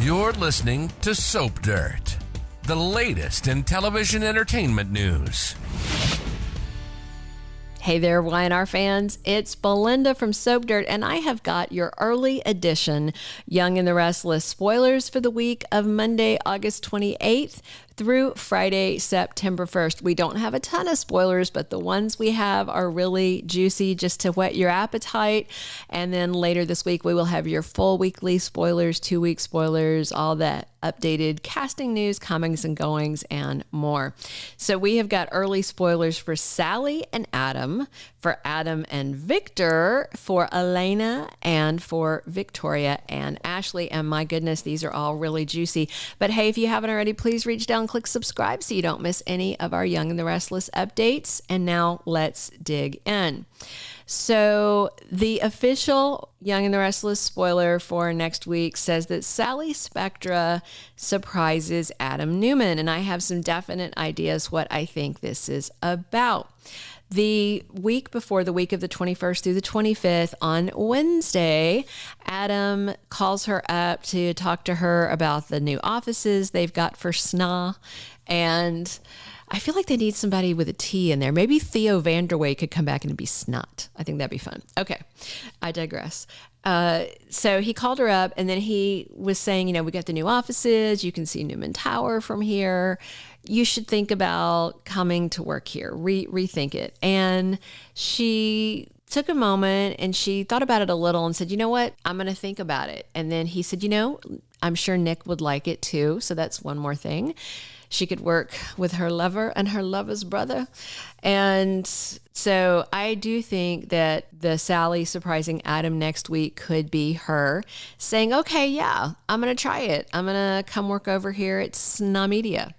You're listening to Soap Dirt, the latest in television entertainment news. Hey there, Y&R fans. It's Belinda from Soap Dirt, and I have got your early edition Young and the Restless spoilers for the week of Monday, August 28th through Friday, September 1st. We don't have a ton of spoilers, but the ones we have are really juicy just to whet your appetite. And then later this week, we will have your full weekly spoilers, 2-week spoilers, all that updated casting news, comings and goings, and more. So we have got early spoilers for Sally and Adam, for Adam and Victor, for Elena, and for Victoria and Ashley. And my goodness, these are all really juicy. But hey, if you haven't already, please reach down and click subscribe so you don't miss any of our Young and the Restless updates. And now let's dig in. So the official Young and the Restless spoiler for next week says that Sally Spectra surprises Adam Newman. And I have some definite ideas what I think this is about. The week before, the week of the 21st through the 25th, on Wednesday, Adam calls her up to talk to her about the new offices they've got for SNA. And I feel like they need somebody with a T in there. Maybe Theo Vanderway could come back and be Snot. I think that'd be fun. Okay, I digress. So he called her up, and then he was saying, we got the new offices. You can see Newman Tower from here. You should think about coming to work here, rethink it. And she took a moment and she thought about it a little and said, you know what, I'm going to think about it. And then he said, I'm sure Nick would like it too. So that's one more thing. She could work with her lover and her lover's brother. And so I do think that the Sally surprising Adam next week could be her saying, okay, yeah, I'm going to try it. I'm going to come work over here at SNA Media.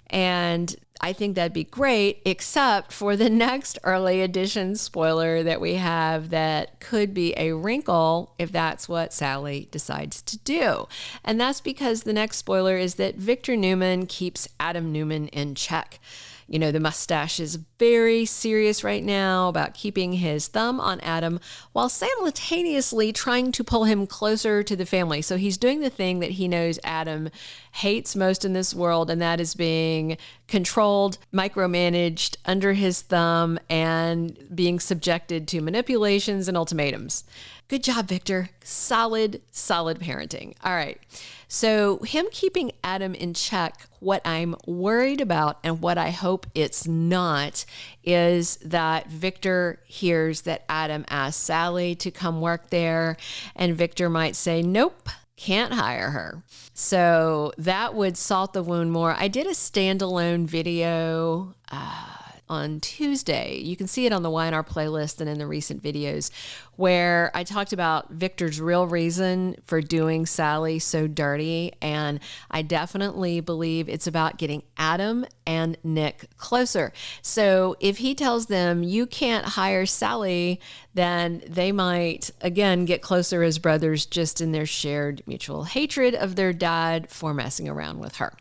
And I think that'd be great, except for the next early edition spoiler that we have that could be a wrinkle if that's what Sally decides to do. And that's because the next spoiler is that Victor Newman keeps Adam Newman in check. The Mustache is very serious right now about keeping his thumb on Adam while simultaneously trying to pull him closer to the family. So he's doing the thing that he knows Adam hates most in this world, and that is being controlled, micromanaged, under his thumb, and being subjected to manipulations and ultimatums. Good job, Victor. Solid parenting. All right. So him keeping Adam in check, what I'm worried about and what I hope it's not is that Victor hears that Adam asked Sally to come work there, and Victor might say, nope, can't hire her. So that would salt the wound more. I did a standalone video on Tuesday. You can see it on the Y&R playlist and in the recent videos, where I talked about Victor's real reason for doing Sally so dirty. And I definitely believe it's about getting Adam and Nick closer. So if he tells them you can't hire Sally, then they might, again, get closer as brothers just in their shared mutual hatred of their dad for messing around with her.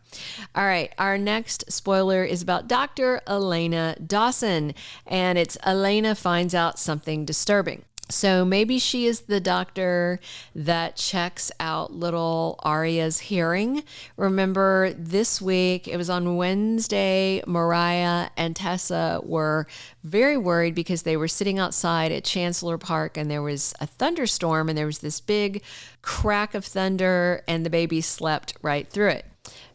All right, our next spoiler is about Dr. Elena Dawson, and it's Elena finds out something disturbing. So maybe she is the doctor that checks out little Aria's hearing. Remember this week, it was on Wednesday, Mariah and Tessa were very worried because they were sitting outside at Chancellor Park and there was a thunderstorm and there was this big crack of thunder and the baby slept right through it.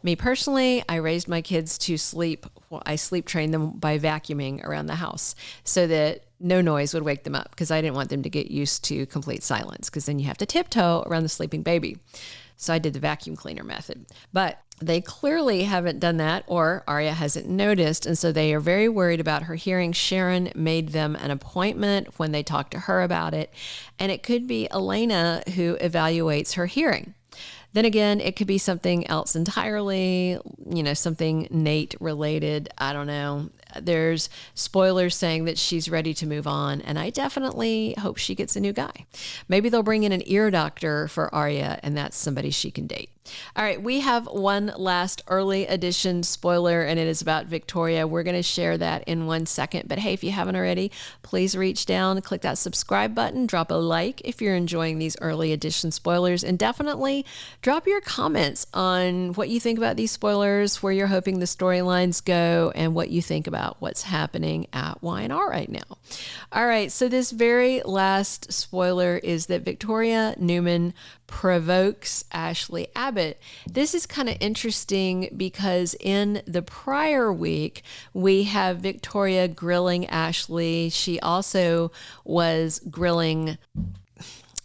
Me personally, I raised my kids to sleep. Well, I sleep trained them by vacuuming around the house so that no noise would wake them up, because I didn't want them to get used to complete silence, because then you have to tiptoe around the sleeping baby. So I did the vacuum cleaner method. But they clearly haven't done that, or Aria hasn't noticed, and so they are very worried about her hearing. Sharon made them an appointment when they talked to her about it, and it could be Elena who evaluates her hearing. Then again, it could be something else entirely, something Nate related. I don't know. There's spoilers saying that she's ready to move on, and I definitely hope she gets a new guy. Maybe they'll bring in an ear doctor for Aria, and that's somebody she can date. All right, we have one last early edition spoiler, and it is about Victoria. We're going to share that in 1 second. But hey, if you haven't already, please reach down, click that subscribe button, drop a like if you're enjoying these early edition spoilers, and definitely drop your comments on what you think about these spoilers, where you're hoping the storylines go, and what you think about what's happening at Y&R right now. All right, so this very last spoiler is that Victoria Newman provokes Ashley Abbott. This is kind of interesting because in the prior week, we have Victoria grilling Ashley. She also was grilling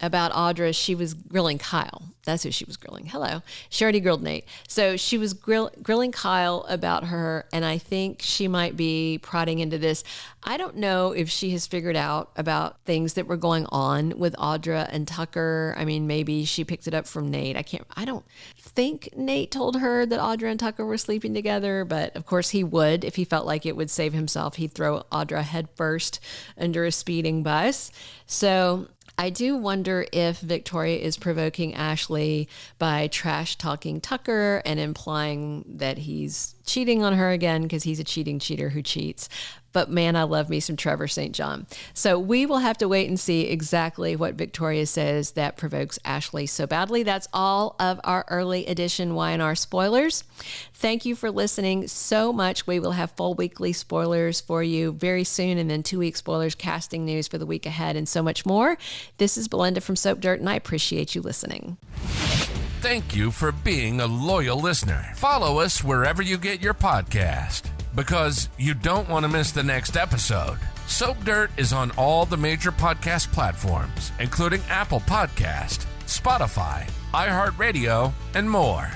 about Audra. She was grilling Kyle. That's who she was grilling. Hello. She already grilled Nate. So she was grilling Kyle about her, and I think she might be prodding into this. I don't know if she has figured out about things that were going on with Audra and Tucker. I mean, maybe she picked it up from Nate. I don't think Nate told her that Audra and Tucker were sleeping together, but of course he would. If he felt like it would save himself, he'd throw Audra head first under a speeding bus. So I do wonder if Victoria is provoking Ashley by trash talking Tucker and implying that he's cheating on her again because he's a cheating cheater who cheats. But man, I love me some Trevor St. John. So we will have to wait and see exactly what Victoria says that provokes Ashley so badly. That's all of our early edition Y&R spoilers. Thank you for listening so much. We will have full weekly spoilers for you very soon, and then 2-week spoilers, casting news for the week ahead, and so much more. This is Belinda from Soap Dirt, and I appreciate you listening. Thank you for being a loyal listener. Follow us wherever you get your podcast, because you don't want to miss the next episode. Soap Dirt is on all the major podcast platforms, including Apple Podcast, Spotify, iHeartRadio, and more.